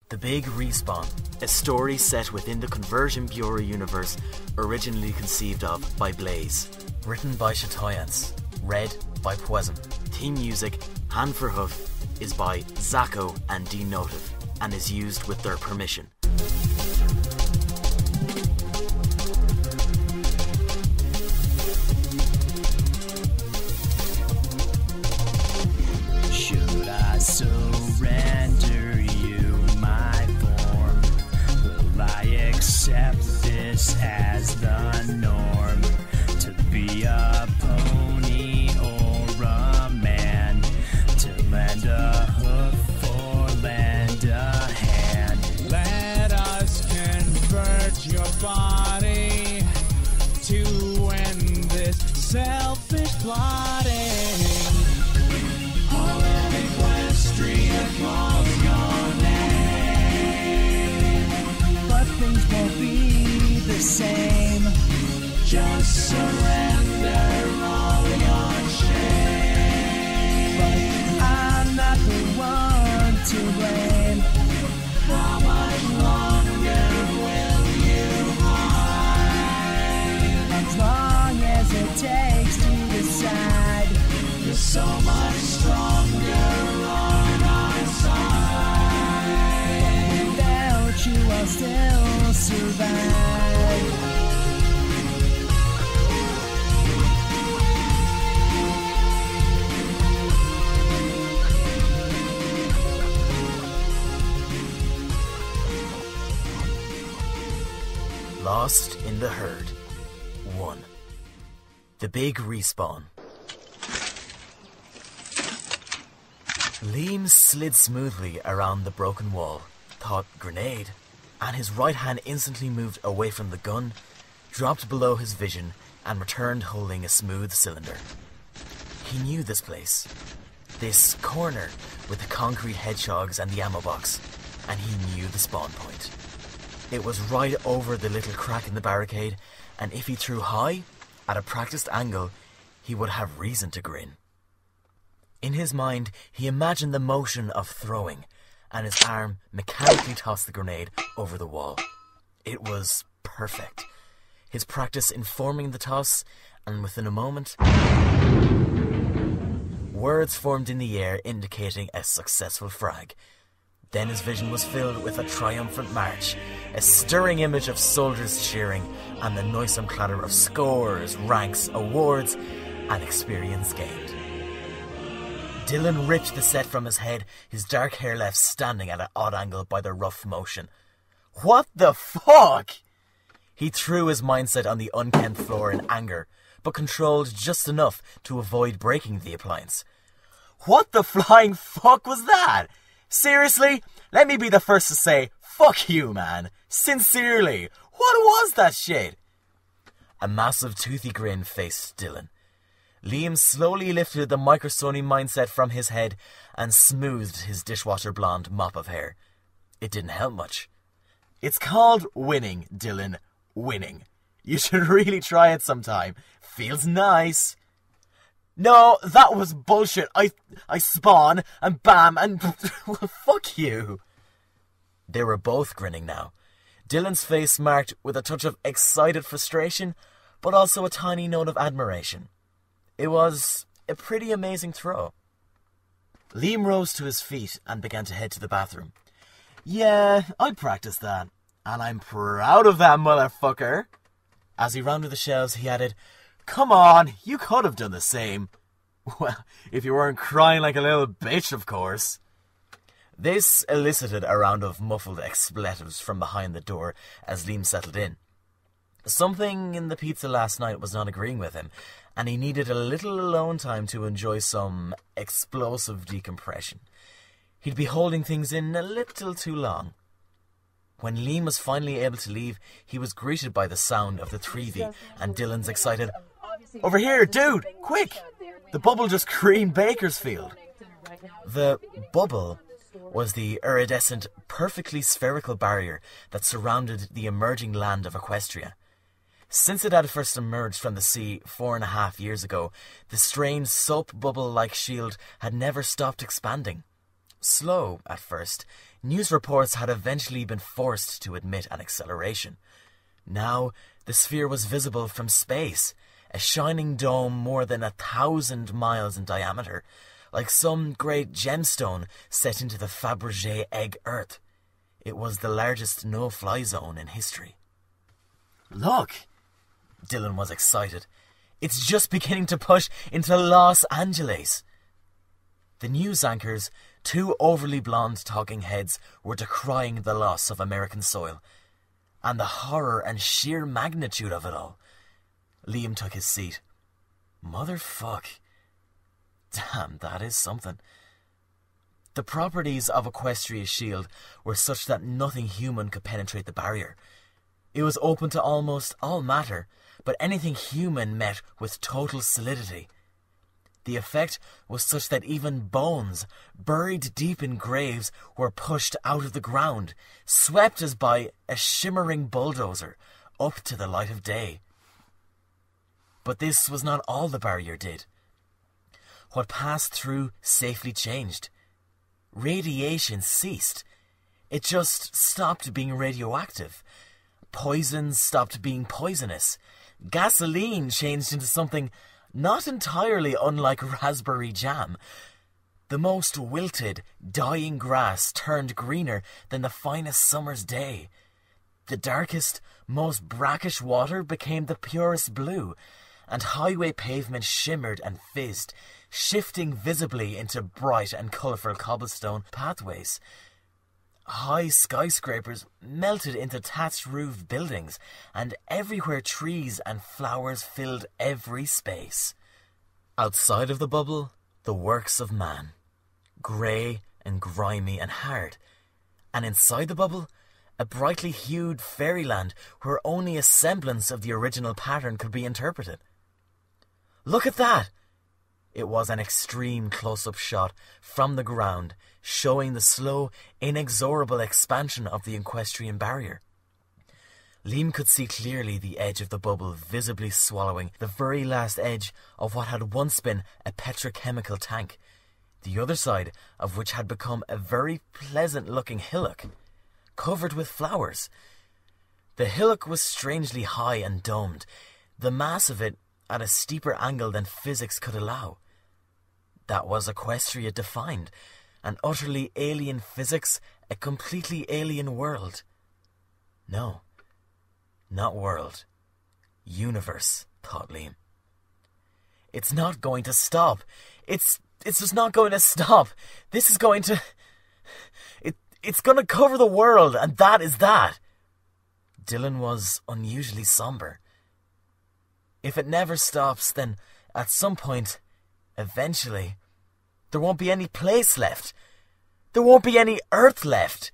The Big Respawn, a story set within the Conversion Bureau universe originally conceived of by Blaze. Written by Chatoyance, read by Pwezem. Theme music, Hand for Hoof, is by Zacko and Denotive and is used with their permission. Should I surrender you my form? Will I accept this as the norm? To be a pony or a man? To lend a hoof or lend a hand? Let us convert your body to end this selfish plotting. All of Equestria calls your name, But things won't be the same. just surrender all your shame. But I'm not the one to blame. How much longer will you hide? As long as it takes to decide. You're so much stronger on our side. Without you I'll still survive. Lost in the Herd 1. The Big Respawn. Liam slid smoothly around the broken wall, thought grenade, and his right hand instantly moved away from the gun, dropped below his vision, and returned holding a smooth cylinder. He knew this place. This corner with the concrete hedgehogs and the ammo box, and he knew the spawn point. It was right over the little crack in the barricade, and if he threw high, at a practiced angle, he would have reason to grin. In his mind, he imagined the motion of throwing, and his arm mechanically tossed the grenade over the wall. It was perfect. His practice informing the toss, and within a moment, words formed in the air indicating a successful frag. Then his vision was filled with a triumphant march, a stirring image of soldiers cheering, and the noisome clatter of scores, ranks, awards, and experience gained. Dylan ripped the set from his head, his dark hair left standing at an odd angle by the rough motion. What the fuck? He threw his mindset on the unkempt floor in anger, but controlled just enough to avoid breaking the appliance. What the flying fuck was that? Seriously? Let me be the first to say, fuck you, man. Sincerely. What was that shit? A massive toothy grin faced Dylan. Liam slowly lifted the microsony mindset from his head and smoothed his dishwasher blonde mop of hair. It didn't help much. It's called winning, Dylan. Winning. You should really try it sometime. Feels nice. No, that was bullshit. I spawn, and bam, and well, fuck you. They were both grinning now. Dylan's face marked with a touch of excited frustration, but also a tiny note of admiration. It was a pretty amazing throw. Liam rose to his feet and began to head to the bathroom. Yeah, I practiced that, and I'm proud of that motherfucker. As he rounded the shelves, he added, Come on, you could have done the same. Well, if you weren't crying like a little bitch, of course. This elicited a round of muffled expletives from behind the door as Liam settled in. Something in the pizza last night was not agreeing with him, and he needed a little alone time to enjoy some explosive decompression. He'd be holding things in a little too long. When Liam was finally able to leave, he was greeted by the sound of the 3V and Dylan's excited, Over here, dude, quick! The bubble just creamed Bakersfield. The bubble was the iridescent, perfectly spherical barrier that surrounded the emerging land of Equestria. Since it had first emerged from the sea 4.5 years ago, the strange soap bubble-like shield had never stopped expanding. Slow at first, news reports had eventually been forced to admit an acceleration. Now, the sphere was visible from space, a shining dome more than 1,000 miles in diameter, like some great gemstone set into the Fabergé egg Earth. It was the largest no-fly zone in history. Look! Dylan was excited. It's just beginning to push into Los Angeles. The news anchors, two overly blonde talking heads, were decrying the loss of American soil, and the horror and sheer magnitude of it all. Liam took his seat. Motherfuck. Damn, that is something. The properties of Equestria's shield were such that nothing human could penetrate the barrier. It was open to almost all matter, but anything human met with total solidity. The effect was such that even bones, buried deep in graves, were pushed out of the ground, swept as by a shimmering bulldozer, up to the light of day. But this was not all the barrier did. What passed through safely changed. Radiation ceased. It just stopped being radioactive. Poisons stopped being poisonous. Gasoline changed into something not entirely unlike raspberry jam. The most wilted, dying grass turned greener than the finest summer's day. The darkest, most brackish water became the purest blue, and highway pavement shimmered and fizzed, shifting visibly into bright and colourful cobblestone pathways. High skyscrapers melted into thatched-roofed buildings, and everywhere trees and flowers filled every space. Outside of the bubble, the works of man, grey and grimy and hard. And inside the bubble, a brightly hued fairyland where only a semblance of the original pattern could be interpreted. Look at that! It was an extreme close-up shot from the ground, showing the slow, inexorable expansion of the equestrian barrier. Liam could see clearly the edge of the bubble visibly swallowing the very last edge of what had once been a petrochemical tank, the other side of which had become a very pleasant-looking hillock, covered with flowers. The hillock was strangely high and domed, the mass of it at a steeper angle than physics could allow. That was Equestria defined, an utterly alien physics, a completely alien world. No, not world. Universe, thought Liam. It's not going to stop. It's just not going to stop. This is going to... It's going to cover the world, and that is that. Dylan was unusually somber. If it never stops, then at some point, eventually, there won't be any place left. There won't be any Earth left.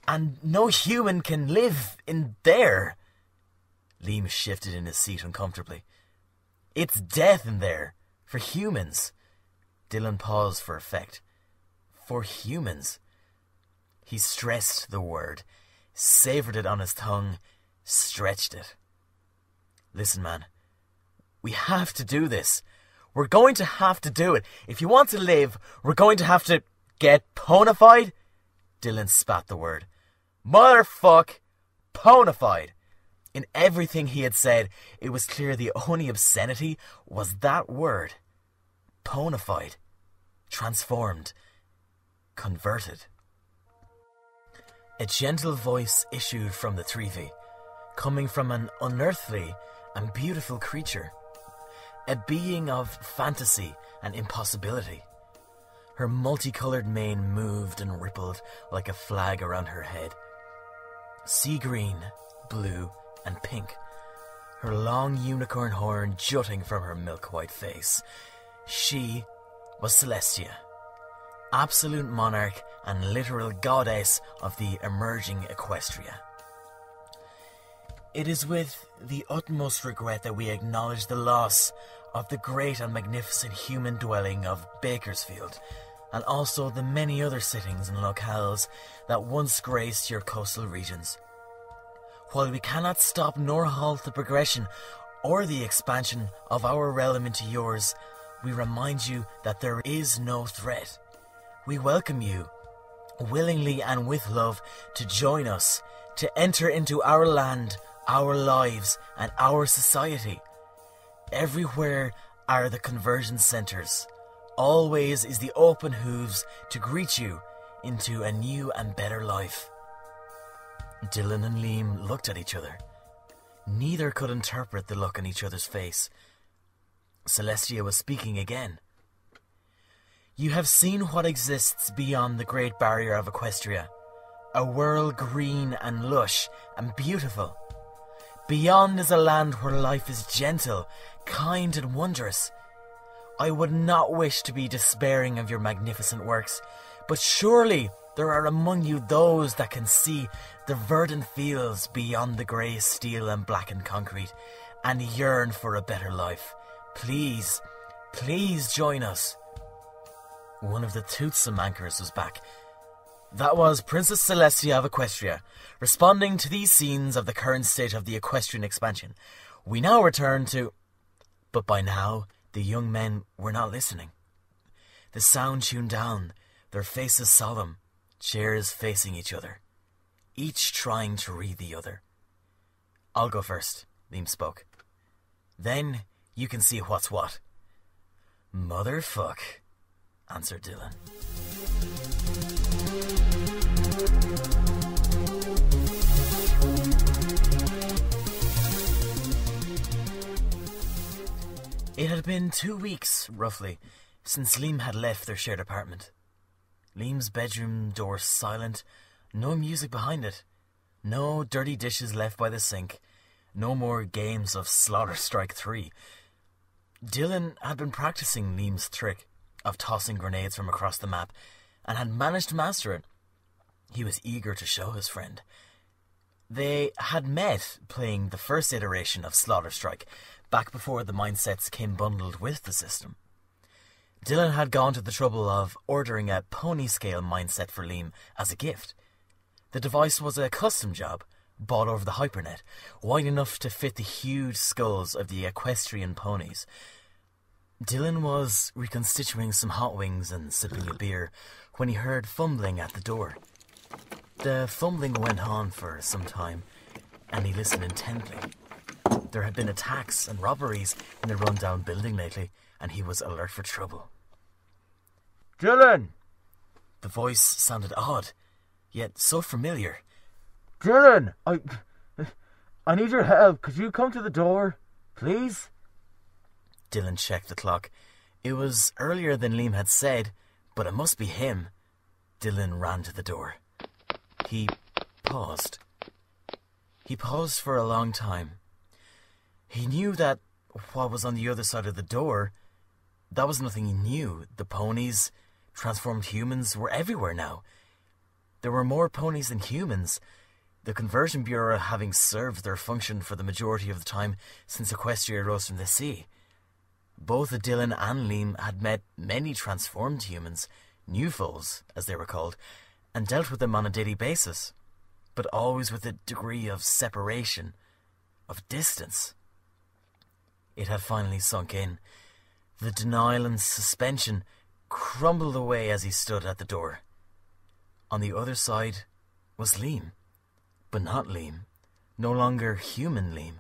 And no human can live in there. Liam shifted in his seat uncomfortably. It's death in there. For humans. Dylan paused for effect. For humans. He stressed the word, savoured it on his tongue, stretched it. Listen, man. We have to do this. We're going to have to do it. If you want to live, we're going to have to get ponified. Dylan spat the word. Motherfuck, ponified. In everything he had said, it was clear the only obscenity was that word. Ponified. Transformed. Converted. A gentle voice issued from the Trevi, coming from an unearthly and beautiful creature. A being of fantasy and impossibility. Her multicoloured mane moved and rippled like a flag around her head. Sea green, blue, and pink. Her long unicorn horn jutting from her milk-white face. She was Celestia, absolute monarch and literal goddess of the emerging Equestria. It is with the utmost regret that we acknowledge the loss of the great and magnificent human dwelling of Bakersfield, and also the many other sittings and locales that once graced your coastal regions. While we cannot stop nor halt the progression or the expansion of our realm into yours, we remind you that there is no threat. We welcome you willingly and with love, to join us, to enter into our land, our lives, and our society. Everywhere are the conversion centres. Always is the open hooves to greet you into a new and better life. Dylan and Liam looked at each other. Neither could interpret the look on each other's face. Celestia was speaking again. You have seen what exists beyond the great barrier of Equestria. A world green and lush and beautiful. Beyond is a land where life is gentle, kind and wondrous. I would not wish to be despairing of your magnificent works, but surely there are among you those that can see the verdant fields beyond the grey steel and blackened concrete, and yearn for a better life. Please, please join us. One of the toothsome anchors was back. That was Princess Celestia of Equestria, responding to these scenes of the current state of the equestrian expansion. We now return to... But by now, the young men were not listening. The sound tuned down, their faces solemn, chairs facing each other, each trying to read the other. I'll go first, Liam spoke. Then you can see what's what. Motherfuck, answered Dylan. It had been 2 weeks, roughly, since Liam had left their shared apartment. Liam's bedroom door silent, no music behind it, no dirty dishes left by the sink, no more games of Slaughter Strike 3. Dylan had been practicing Liam's trick of tossing grenades from across the map, and had managed to master it. He was eager to show his friend. They had met playing the first iteration of Slaughter Strike, back before the mindsets came bundled with the system. Dylan had gone to the trouble of ordering a pony-scale mindset for Liam as a gift. The device was a custom job, bought over the hypernet, wide enough to fit the huge skulls of the equestrian ponies. Dylan was reconstituting some hot wings and sipping a beer when he heard fumbling at the door. The fumbling went on for some time, and he listened intently. There had been attacks and robberies in the run-down building lately, and he was alert for trouble. Dylan! The voice sounded odd, yet so familiar. Dylan! I need your help. Could you come to the door, please? Dylan checked the clock. It was earlier than Liam had said, but it must be him. Dylan ran to the door. He paused. He paused for a long time. He knew that what was on the other side of the door, that was nothing he knew. The ponies, transformed humans, were everywhere now. There were more ponies than humans, the Conversion Bureau having served their function for the majority of the time since Equestria rose from the sea. Both Dylan and Liam had met many transformed humans, new foes, as they were called, and dealt with them on a daily basis, but always with a degree of separation, of distance. It had finally sunk in. The denial and suspension crumbled away as he stood at the door. On the other side was Liam, but not Liam, no longer human Liam.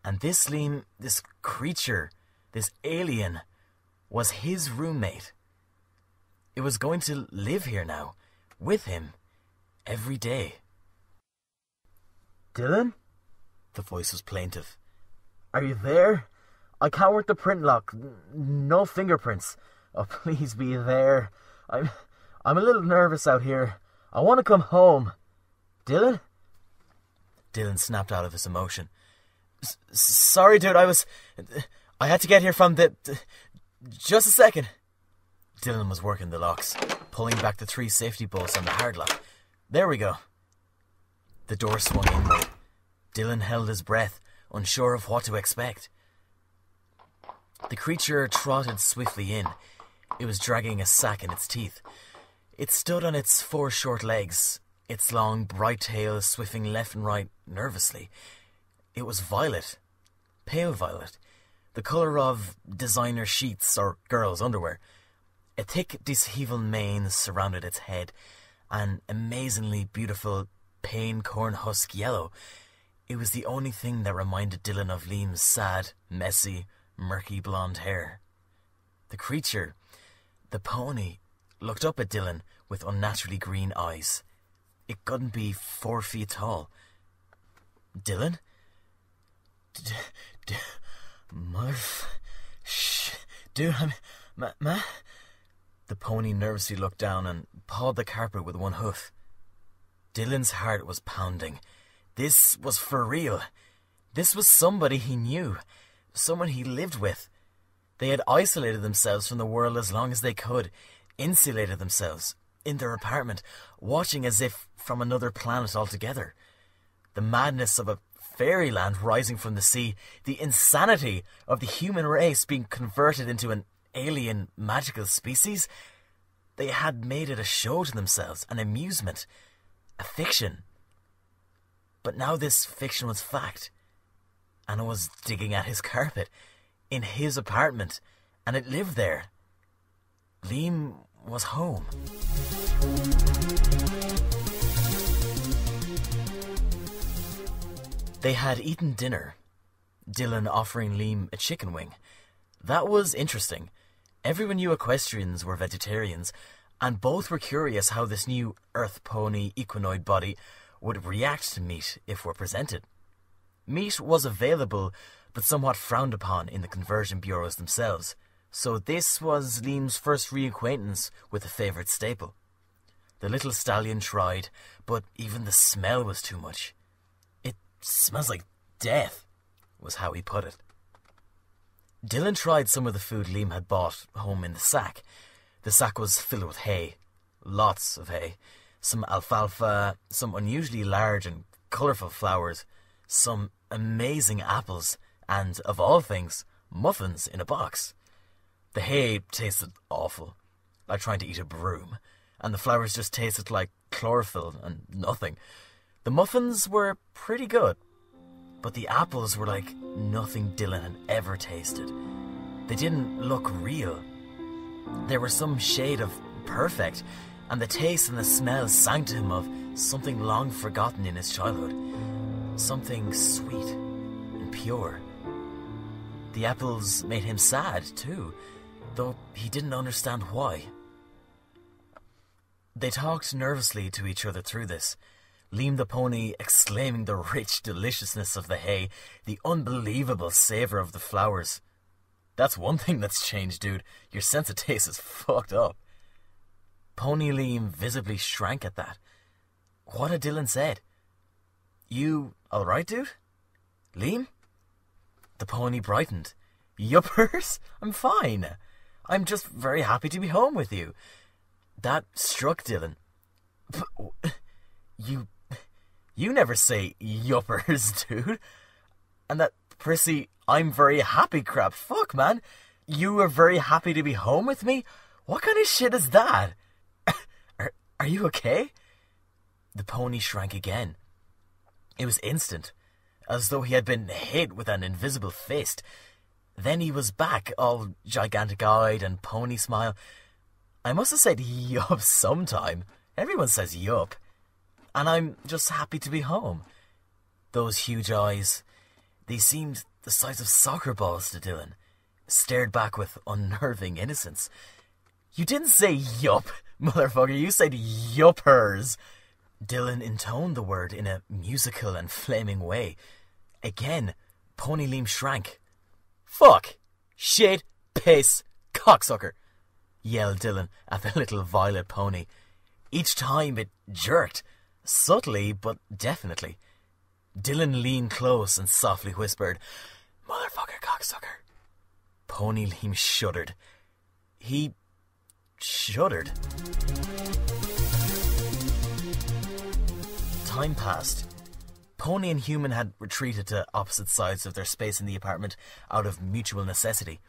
And this Liam, this creature, this alien, was his roommate. It was going to live here now, with him, every day. Dylan? The voice was plaintive. Are you there? I can't work the print lock. No fingerprints. Oh, please be there. I'm a little nervous out here. I want to come home. Dylan? Dylan snapped out of his emotion. Sorry, dude, I had to get here from the... Just a second. Dylan was working the locks, pulling back the 3 safety bolts on the hard lock. There we go. The door swung inward. Dylan held his breath, unsure of what to expect. The creature trotted swiftly in. It was dragging a sack in its teeth. It stood on its 4 short legs, its long, bright tail swiffing left and right nervously. It was violet, pale violet, the colour of designer sheets or girls' underwear. A thick, dishevelled mane surrounded its head, an amazingly beautiful pain corn husk yellow. It was the only thing that reminded Dylan of Liam's sad, messy, murky blonde hair. The creature, the pony, looked up at Dylan with unnaturally green eyes. It couldn't be 4 feet tall. Dylan? Dude, The pony nervously looked down and pawed the carpet with one hoof. Dylan's heart was pounding. This was for real. This was somebody he knew. Someone he lived with. They had isolated themselves from the world as long as they could. Insulated themselves. In their apartment. Watching as if from another planet altogether. The madness of a fairyland rising from the sea. The insanity of the human race being converted into an alien magical species. They had made it a show to themselves. An amusement. A fiction. But now this fiction was fact. And it was digging at his carpet. In his apartment. And it lived there. Liam was home. They had eaten dinner. Dylan offering Liam a chicken wing. That was interesting. Everyone knew equestrians were vegetarians, and both were curious how this new earth pony equinoid body would react to meat if were presented. Meat was available, but somewhat frowned upon in the conversion bureaus themselves, so this was Liam's first reacquaintance with a favourite staple. The little stallion tried, but even the smell was too much. "It smells like death," was how he put it. Dylan tried some of the food Liam had bought home in the sack. The sack was filled with hay. Lots of hay. Some alfalfa, some unusually large and colourful flowers, some amazing apples, and, of all things, muffins in a box. The hay tasted awful, like trying to eat a broom, and the flowers just tasted like chlorophyll and nothing. The muffins were pretty good, but the apples were like nothing Dylan had ever tasted. They didn't look real. They were some shade of perfect, and the taste and the smell sang to him of something long forgotten in his childhood. Something sweet and pure. The apples made him sad too, though he didn't understand why. They talked nervously to each other through this. Liam the pony exclaiming the rich deliciousness of the hay, the unbelievable savour of the flowers. "That's one thing that's changed, dude. Your sense of taste is fucked up." Pony Liam visibly shrank at that. What had Dylan said? "You alright, dude? Liam?" The pony brightened. "Yuppers? I'm fine. I'm just very happy to be home with you." That struck Dylan. You never say yuppers, dude. And that prissy, "I'm very happy" crap. Fuck, man. You are very happy to be home with me? What kind of shit is that? Are you okay? The pony shrank again. It was instant, as though he had been hit with an invisible fist. Then he was back, all gigantic-eyed and pony smile. "I must have said yup sometime. Everyone says yup. And I'm just happy to be home." Those huge eyes, they seemed the size of soccer balls to Dylan, stared back with unnerving innocence. "You didn't say yup, motherfucker. You said yuppers." Dylan intoned the word in a musical and flaming way. Again, Pony Liam shrank. "Fuck! Shit! Piss! Cocksucker!" yelled Dylan at the little violet pony. Each time it jerked, subtly but definitely. Dylan leaned close and softly whispered, "Motherfucker, cocksucker." Pony Liam shuddered. He shuddered. Time passed. Pony and human had retreated to opposite sides of their space in the apartment out of mutual necessity.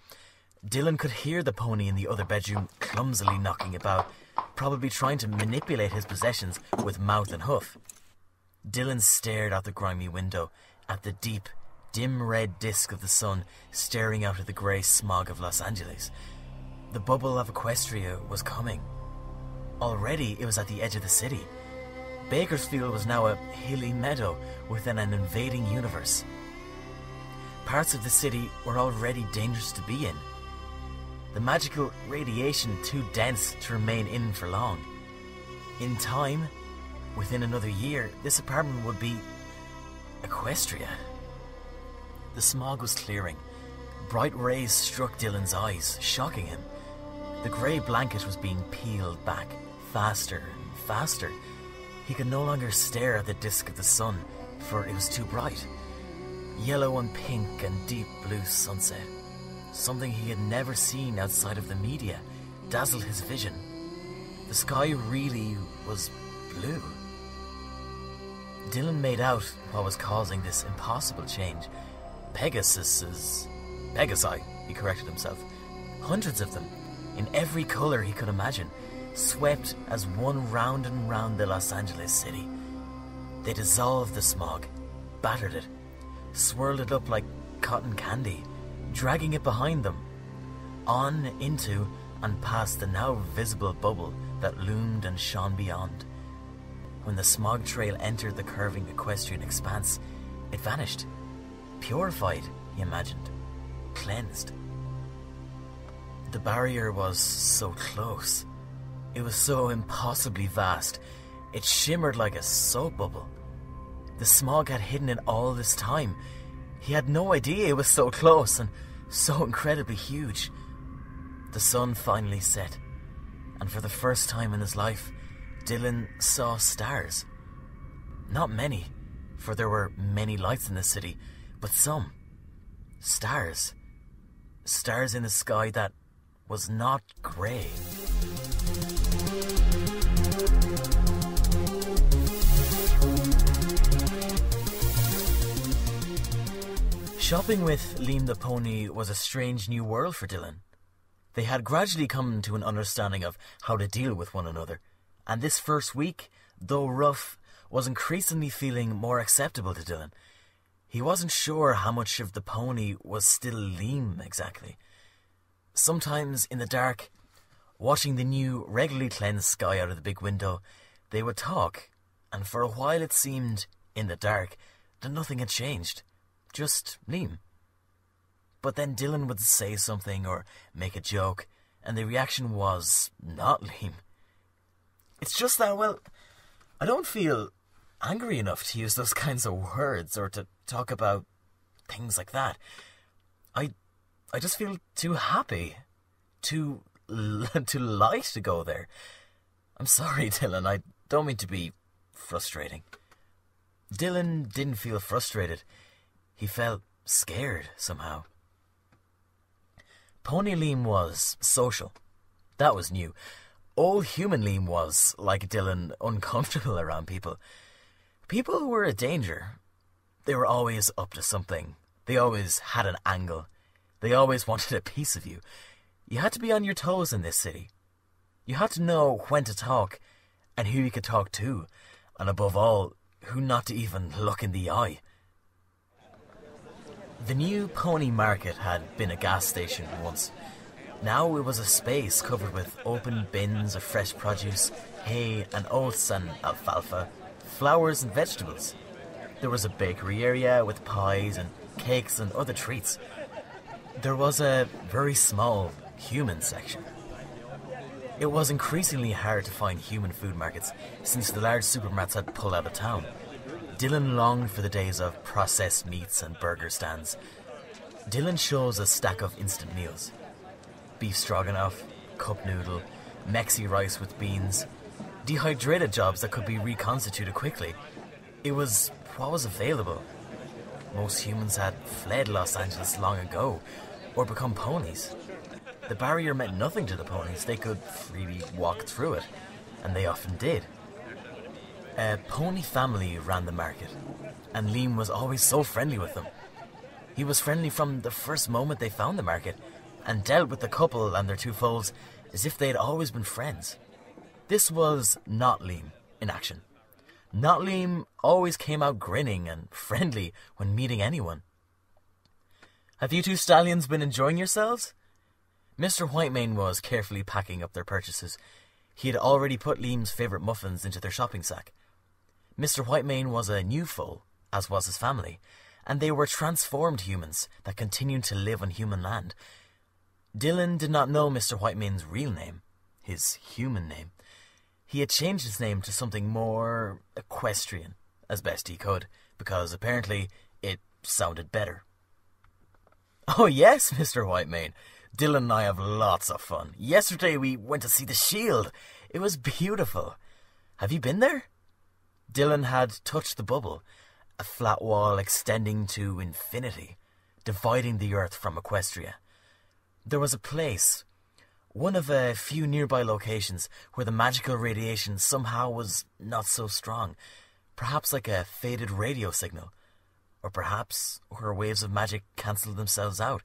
Dylan could hear the pony in the other bedroom clumsily knocking about, probably trying to manipulate his possessions with mouth and hoof. Dylan stared out the grimy window, at the deep, dim red disk of the sun staring out of the grey smog of Los Angeles. The bubble of Equestria was coming. Already it was at the edge of the city. Bakersfield was now a hilly meadow within an invading universe. Parts of the city were already dangerous to be in. The magical radiation too dense to remain in for long. In time, within another year, this apartment would be Equestria. The smog was clearing. Bright rays struck Dylan's eyes, shocking him. The grey blanket was being peeled back, faster and faster. He could no longer stare at the disk of the sun, for it was too bright. Yellow and pink and deep blue sunset. Something he had never seen outside of the media dazzled his vision. The sky really was blue. Dylan made out what was causing this impossible change. Pegasi, he corrected himself. Hundreds of them, in every colour he could imagine, swept as one round and round the Los Angeles city. They dissolved the smog, battered it, swirled it up like cotton candy, dragging it behind them, on into and past the now visible bubble that loomed and shone beyond. When the smog trail entered the curving equestrian expanse, it vanished. Purified, he imagined. Cleansed. The barrier was so close. It was so impossibly vast. It shimmered like a soap bubble. The smog had hidden it all this time. He had no idea it was so close and so incredibly huge. The sun finally set, and for the first time in his life, Dylan saw stars. Not many, for there were many lights in the city, but some. Stars. Stars in a sky that was not grey. Shopping with Liam the pony was a strange new world for Dylan. They had gradually come to an understanding of how to deal with one another, and this first week, though rough, was increasingly feeling more acceptable to Dylan. He wasn't sure how much of the pony was still Liam exactly. Sometimes in the dark, watching the new regularly cleansed sky out of the big window, they would talk, and for a while it seemed, in the dark, that nothing had changed. Just Liam. But then Dylan would say something or make a joke, and the reaction was not Liam. It's just that, well, I don't feel angry enough to use those kinds of words or to talk about things like that. I just feel too happy, too light to go there. I'm sorry, Dylan, I don't mean to be frustrating. Dylan didn't feel frustrated. He felt scared somehow. Pony Liam was social. That was new. Old human Liam was, like Dylan, uncomfortable around people. People were a danger. They were always up to something. They always had an angle. They always wanted a piece of you. You had to be on your toes in this city. You had to know when to talk and who you could talk to, and above all, who not to even look in the eye. The new pony market had been a gas station once. Now it was a space covered with open bins of fresh produce, hay and oats and alfalfa, flowers and vegetables. There was a bakery area with pies and cakes and other treats. There was a very small human section. It was increasingly hard to find human food markets since the large supermarkets had pulled out of town. Dylan longed for the days of processed meats and burger stands. Dylan chose a stack of instant meals. Beef stroganoff, cup noodle, Mexi rice with beans, dehydrated jobs that could be reconstituted quickly. It was what was available. Most humans had fled Los Angeles long ago, or become ponies. The barrier meant nothing to the ponies. They could freely walk through it, and they often did. A pony family ran the market, and Liam was always so friendly with them. He was friendly from the first moment they found the market, and dealt with the couple and their two foals as if they had always been friends. This was not Liam in action. Not Liam always came out grinning and friendly when meeting anyone. "Have you two stallions been enjoying yourselves?" Mr. Whitemane was carefully packing up their purchases. He had already put Liam's favourite muffins into their shopping sack. Mr. Whitemane was a new foal, as was his family, and they were transformed humans that continued to live on human land. Dylan did not know Mr. Whitemane's real name, his human name. He had changed his name to something more equestrian, as best he could, because apparently it sounded better. Oh yes, Mr. Whitemane. Dylan and I have lots of fun. Yesterday we went to see the Shield. It was beautiful. Have you been there? Dylan had touched the bubble, a flat wall extending to infinity, dividing the earth from Equestria. There was a place, one of a few nearby locations, where the magical radiation somehow was not so strong, perhaps like a faded radio signal, or perhaps where waves of magic cancelled themselves out,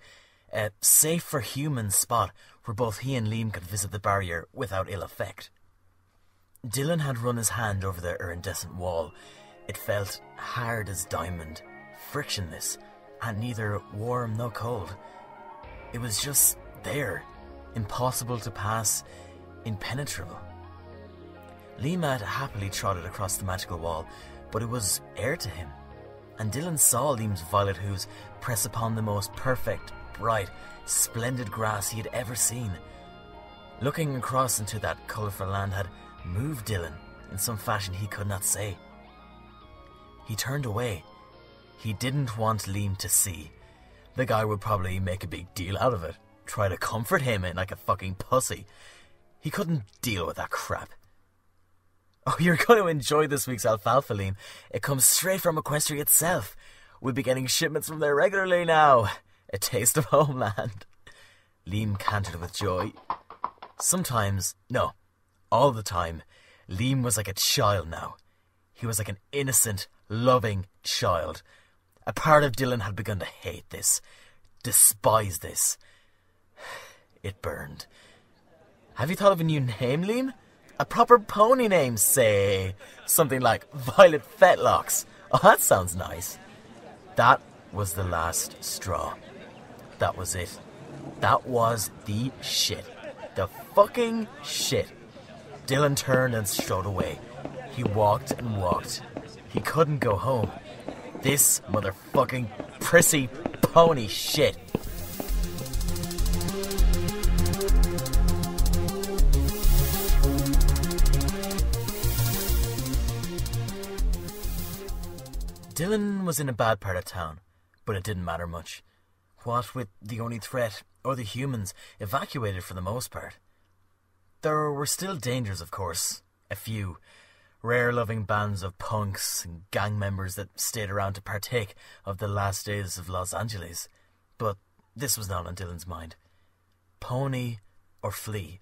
a safe for humans spot where both he and Liam could visit the barrier without ill effect. Dylan had run his hand over the iridescent wall. It felt hard as diamond, frictionless, and neither warm nor cold. It was just there, impossible to pass, impenetrable. Liam had happily trotted across the magical wall, but it was air to him, and Dylan saw Liam's violet hooves press upon the most perfect, bright, splendid grass he had ever seen. Looking across into that colourful land had moved Dylan in some fashion he could not say. He turned away. He didn't want Liam to see. The guy would probably make a big deal out of it, try to comfort him like a fucking pussy. He couldn't deal with that crap. Oh, you're going to enjoy this week's alfalfa, Liam. It comes straight from Equestria itself. We'll be getting shipments from there regularly now. A taste of homeland. Liam cantered with joy. Sometimes, no, all the time, Liam was like a child now. He was like an innocent, loving child. A part of Dylan had begun to hate this, despise this. It burned. Have you thought of a new name, Liam? A proper pony name, say. Something like Violet Fetlocks. Oh, that sounds nice. That was the last straw. That was it. That was the shit. The fucking shit. Dylan turned and strode away. He walked and walked. He couldn't go home. This motherfucking prissy pony shit. Dylan was in a bad part of town, but it didn't matter much. What with the only threat, other humans, evacuated for the most part. There were still dangers, of course. A few. Rare loving bands of punks and gang members that stayed around to partake of the last days of Los Angeles. But this was not on Dylan's mind. Pony or flee.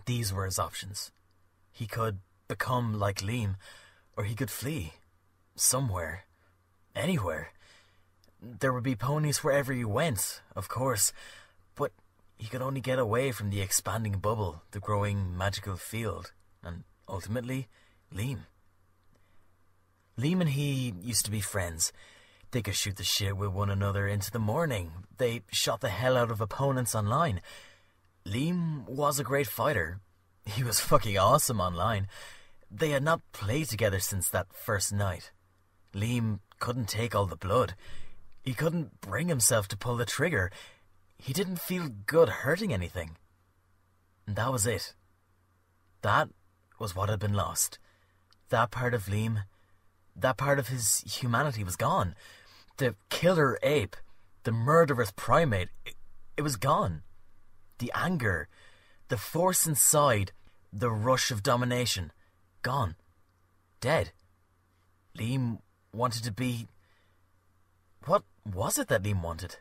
These were his options. He could become like Liam, or he could flee. Somewhere. Anywhere. There would be ponies wherever he went, of course, but he could only get away from the expanding bubble, the growing magical field, and ultimately, Liam. Liam and he used to be friends. They could shoot the shit with one another into the morning. They shot the hell out of opponents online. Liam was a great fighter. He was fucking awesome online. They had not played together since that first night. Liam couldn't take all the blood. He couldn't bring himself to pull the trigger. He didn't feel good hurting anything. And that was it. That was what had been lost. That part of Liam, that part of his humanity was gone. The killer ape, the murderous primate, it was gone. The anger, the force inside, the rush of domination, gone. Dead. Liam wanted to be... What was it that Liam wanted?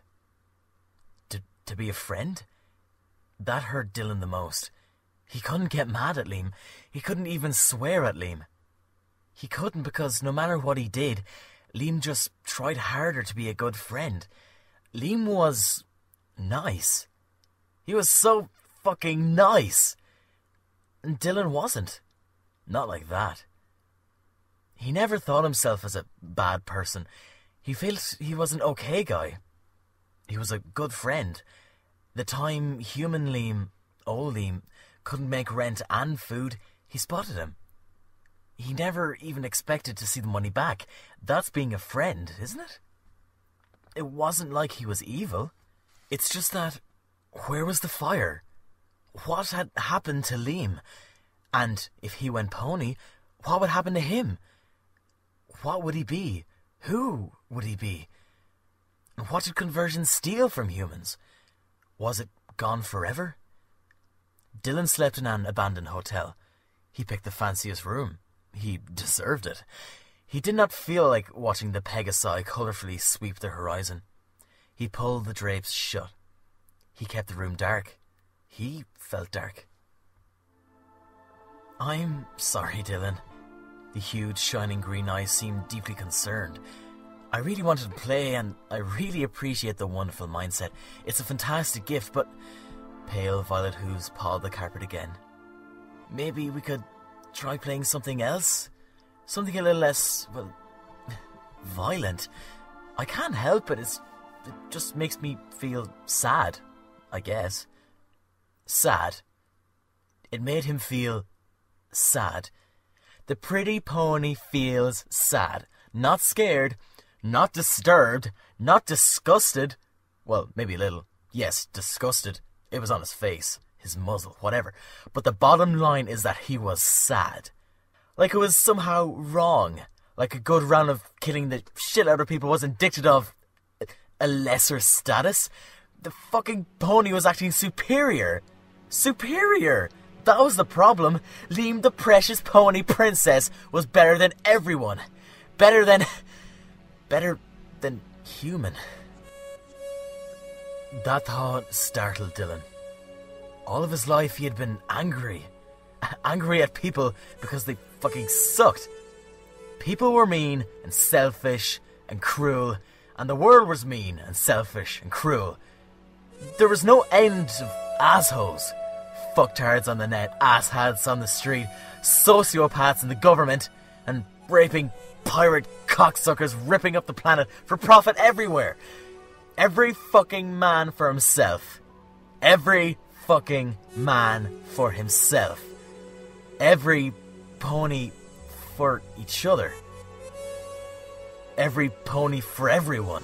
To be a friend? That hurt Dylan the most. He couldn't get mad at Liam. He couldn't even swear at Liam. He couldn't because no matter what he did, Liam just tried harder to be a good friend. Liam was nice. He was so fucking nice. And Dylan wasn't. Not like that. He never thought himself as a bad person. He felt he was an okay guy. He was a good friend. The time human Liam, old Liam, couldn't make rent and food, he spotted him. He never even expected to see the money back. That's being a friend, isn't it? It wasn't like he was evil. It's just that, where was the fire? What had happened to Liam? And if he went pony, what would happen to him? What would he be? Who would he be? And what did conversion steal from humans? Was it gone forever? Dylan slept in an abandoned hotel. He picked the fanciest room. He deserved it. He did not feel like watching the Pegasi colourfully sweep the horizon. He pulled the drapes shut. He kept the room dark. He felt dark. "I'm sorry, Dylan." The huge, shining green eyes seemed deeply concerned. "I really wanted to play, and I really appreciate the wonderful mindset. It's a fantastic gift, but..." Pale violet hooves pawed the carpet again. "Maybe we could try playing something else? Something a little less, well, violent. I can't help it. It just makes me feel sad, I guess." Sad. It made him feel sad. The pretty pony feels sad. Not scared, not disturbed, not disgusted. Well, maybe a little. Yes, disgusted. It was on his face, his muzzle, whatever. But the bottom line is that he was sad. Like it was somehow wrong. Like a good round of killing the shit out of people was indicative of a lesser status. The fucking pony was acting superior. Superior! That was the problem. Liam, the precious pony princess, was better than everyone. Better than human. That thought startled Dylan. All of his life he had been angry. Angry at people because they fucking sucked. People were mean and selfish and cruel, and the world was mean and selfish and cruel. There was no end of assholes. Fucktards on the net, asshats on the street, sociopaths in the government, and raping pirate cocksuckers ripping up the planet for profit everywhere. Every fucking man for himself. Every fucking man for himself. Every pony for each other. Every pony for everyone.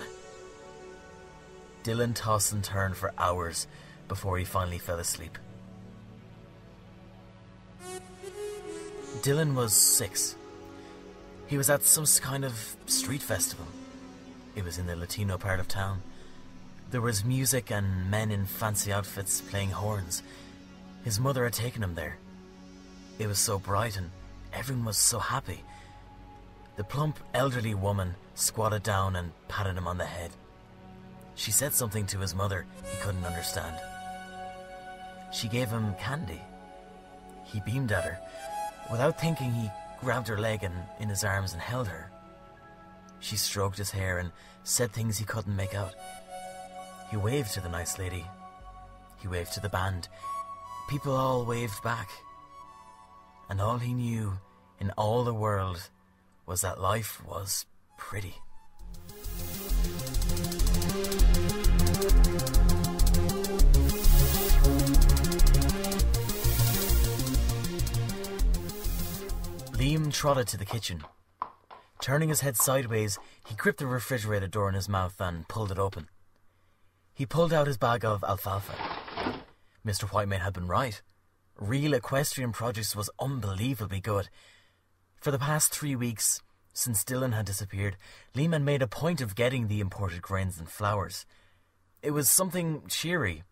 Dylan tossed and turned for hours before he finally fell asleep. Dylan was 6. He was at some kind of street festival. It was in the Latino part of town. There was music and men in fancy outfits playing horns. His mother had taken him there. It was so bright and everyone was so happy. The plump elderly woman squatted down and patted him on the head. She said something to his mother he couldn't understand. She gave him candy. He beamed at her. Without thinking, he grabbed her leg in his arms and held her. She stroked his hair and said things he couldn't make out. He waved to the nice lady. He waved to the band. People all waved back. And all he knew in all the world was that life was pretty. Liam trotted to the kitchen. Turning his head sideways, he gripped the refrigerator door in his mouth and pulled it open. He pulled out his bag of alfalfa. Mr. Whitemane had been right. Real equestrian produce was unbelievably good. For the past 3 weeks, since Dylan had disappeared, Liam had made a point of getting the imported grains and flowers. It was something cheery,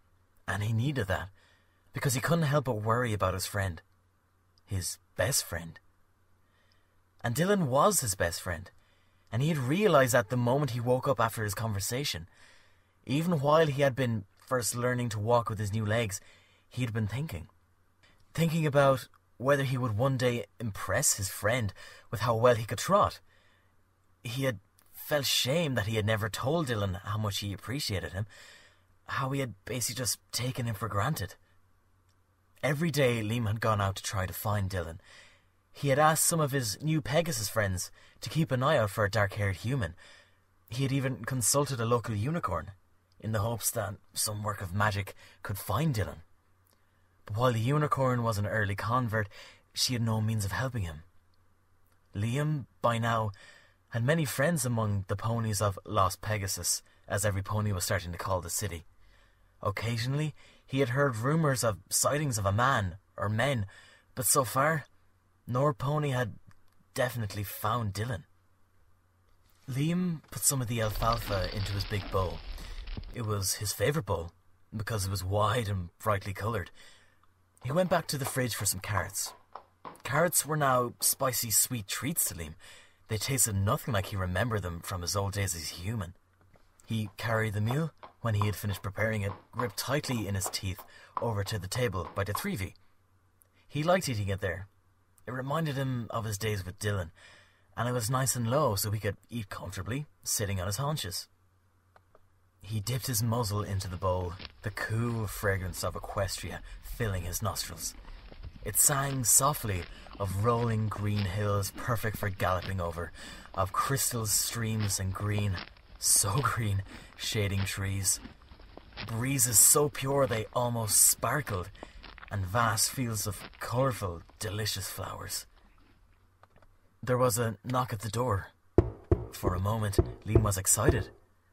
and he needed that, because he couldn't help but worry about his friend. His best friend. And Dylan was his best friend, and he had realised that the moment he woke up after his conversation. Even while he had been first learning to walk with his new legs, he had been thinking. Thinking about whether he would one day impress his friend with how well he could trot. He had felt shame that he had never told Dylan how much he appreciated him, how he had basically just taken him for granted. Every day Liam had gone out to try to find Dylan. He had asked some of his new Pegasus friends to keep an eye out for a dark-haired human. He had even consulted a local unicorn, in the hopes that some work of magic could find Dylan. but while the unicorn was an early convert, she had no means of helping him. Liam, by now, had many friends among the ponies of Las Pegasus, as every pony was starting to call the city. Occasionally, he had heard rumours of sightings of a man or men, but so far, no pony had definitely found Dylan. Liam put some of the alfalfa into his big bowl. It was his favourite bowl, because it was wide and brightly coloured. He went back to the fridge for some carrots. Carrots were now spicy sweet treats to Liam. They tasted nothing like he remembered them from his old days as a human. He carried the meal, when he had finished preparing it, gripped tightly in his teeth, over to the table by the 3V. He liked eating it there. It reminded him of his days with Dylan, and it was nice and low so he could eat comfortably, sitting on his haunches. He dipped his muzzle into the bowl, the cool fragrance of Equestria filling his nostrils. It sang softly of rolling green hills perfect for galloping over, of crystal streams and green, so green, shading trees, breezes so pure they almost sparkled, and vast fields of colourful, delicious flowers. There was a knock at the door. For a moment, Liam was excited,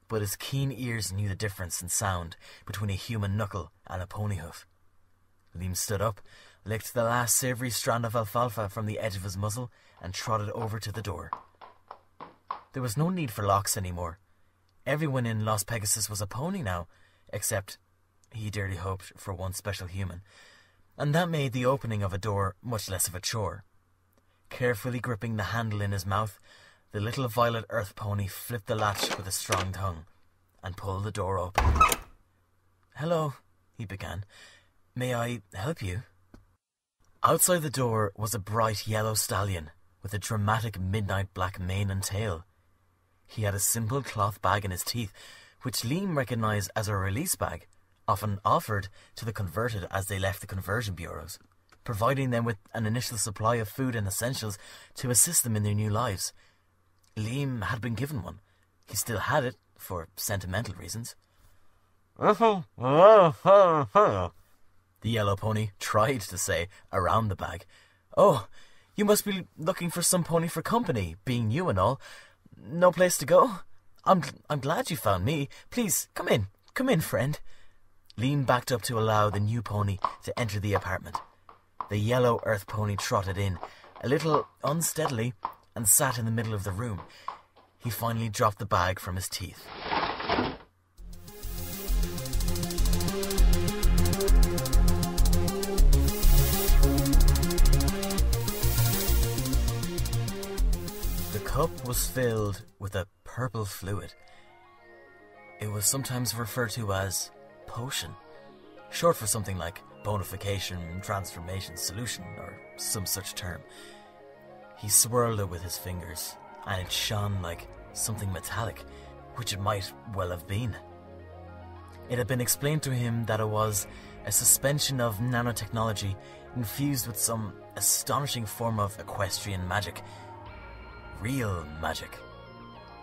but his keen ears knew the difference in sound between a human knuckle and a pony hoof. Liam stood up, licked the last savoury strand of alfalfa from the edge of his muzzle, and trotted over to the door. There was no need for locks anymore. Everyone in Las Pegasus was a pony now, except he dearly hoped for one special human, and that made the opening of a door much less of a chore. Carefully gripping the handle in his mouth, the little violet earth pony flipped the latch with a strong tongue and pulled the door open. "Hello," he began. "May I help you?" Outside the door was a bright yellow stallion with a dramatic midnight black mane and tail. He had a simple cloth bag in his teeth, which Liam recognised as a release bag, often offered to the converted as they left the conversion bureaus, providing them with an initial supply of food and essentials to assist them in their new lives. Liam had been given one. He still had it, for sentimental reasons. The yellow pony tried to say around the bag. "Oh, you must be looking for some pony for company, being new and all. No place to go? I'm glad you found me. Please, come in, friend." Liam backed up to allow the new pony to enter the apartment. The yellow earth pony trotted in, a little unsteadily, and sat in the middle of the room. He finally dropped the bag from his teeth. The cup was filled with a purple fluid. It was sometimes referred to as potion, short for something like bonification, transformation, solution, or some such term. He swirled it with his fingers, and it shone like something metallic, which it might well have been. It had been explained to him that it was a suspension of nanotechnology infused with some astonishing form of equestrian magic. Real magic.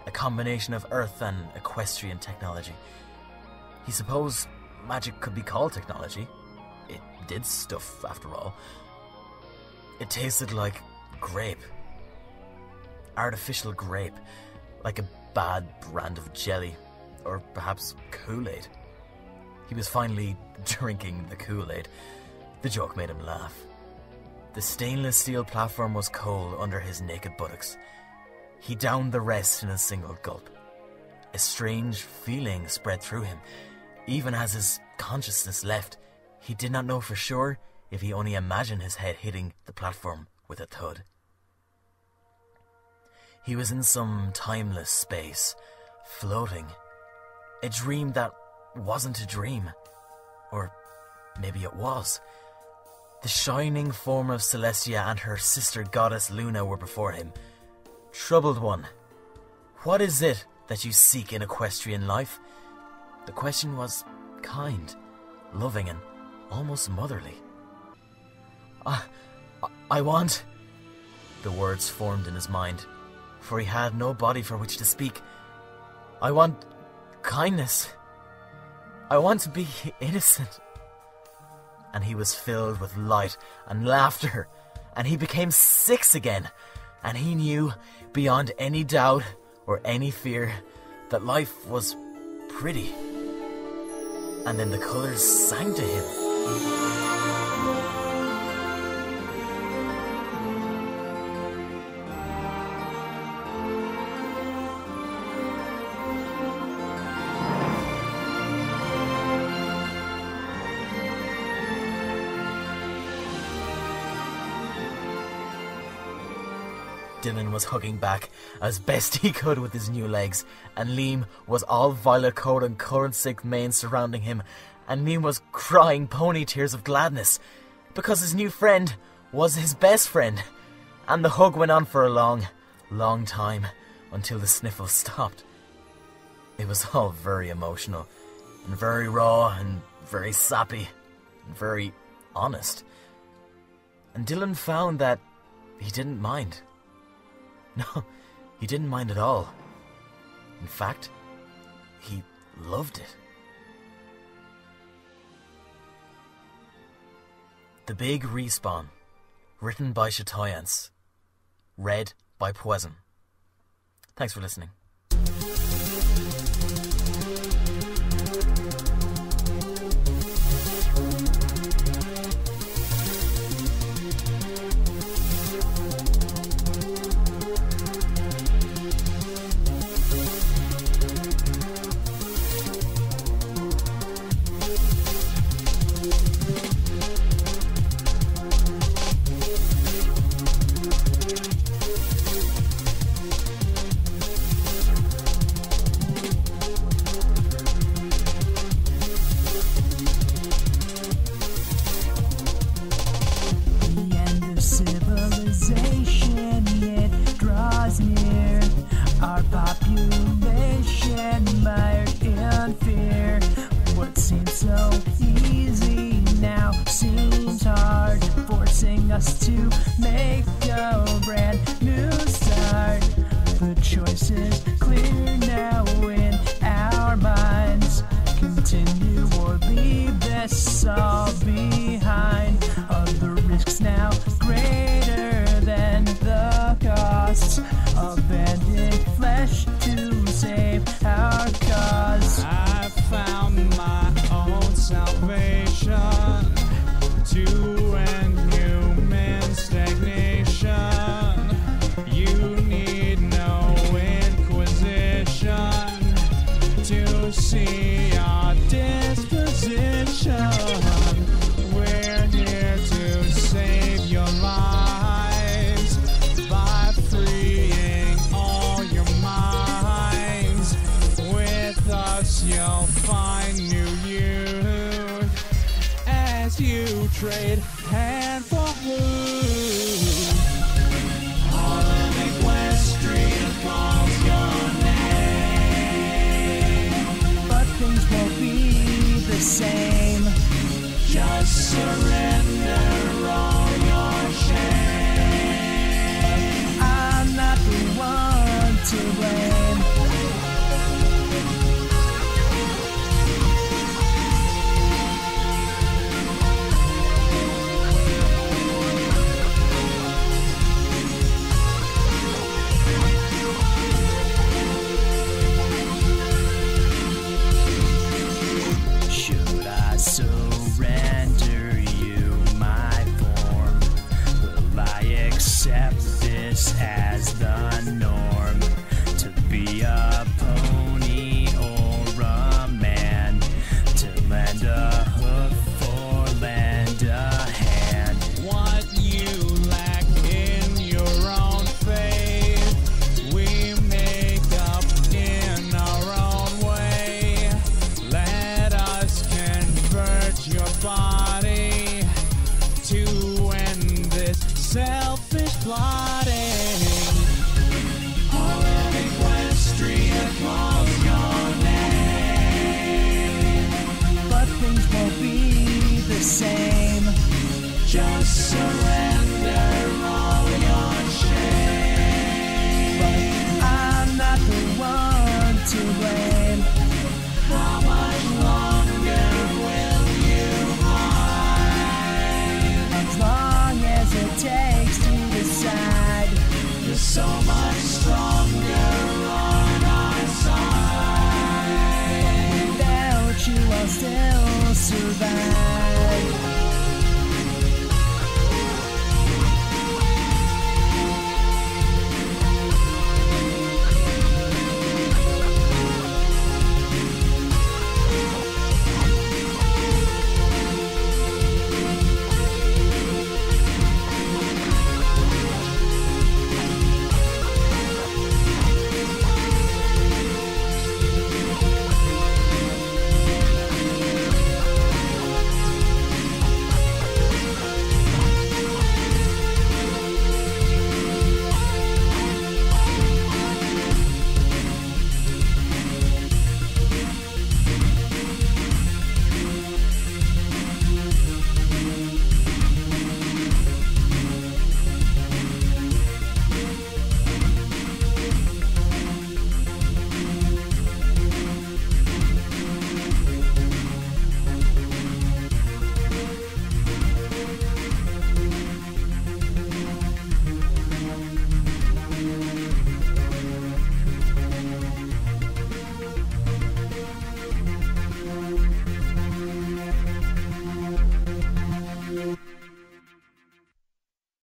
A combination of earth and equestrian technology. He supposed magic could be called technology. It did stuff, after all. It tasted like grape. Artificial grape. Like a bad brand of jelly. Or perhaps Kool-Aid. He was finally drinking the Kool-Aid. The joke made him laugh. The stainless steel platform was cold under his naked buttocks. He downed the rest in a single gulp. A strange feeling spread through him. Even as his consciousness left, he did not know for sure if he only imagined his head hitting the platform with a thud. He was in some timeless space, floating. A dream that wasn't a dream. Or maybe it was. The shining form of Celestia and her sister goddess Luna were before him. Troubled one, what is it that you seek in equestrian life? The question was kind, loving, and almost motherly. I want... The words formed in his mind, for he had no body for which to speak. I want kindness. I want to be innocent. and he was filled with light and laughter, and he became 6 again, and he knew beyond any doubt or any fear that life was pretty. And then the colours sang to him. Dylan was hugging back as best he could with his new legs, and Liam was all violet coat and currant sick mane surrounding him, and Liam was crying pony tears of gladness because his new friend was his best friend. And the hug went on for a long, long time until the sniffles stopped. It was all very emotional and very raw and very sappy and very honest. And Dylan found that he didn't mind. No, he didn't mind at all. In fact, he loved it. The Big Respawn, written by Chatoyance, read by Pwezem. Thanks for listening. Us to make a brand new start. The choice is clear now in our minds. Continue or leave this all behind. Other risks now greater than the costs. Abandoned flesh to save our cause. I found my own salvation to end human stagnation. You need no inquisition to see our disposition. We're here to save your lives by freeing all your minds. With us you'll find new you as you trade hand for food. All of Equestrian calls your name, But things won't be the same. just surrender all your shame. I'm not the one to blame.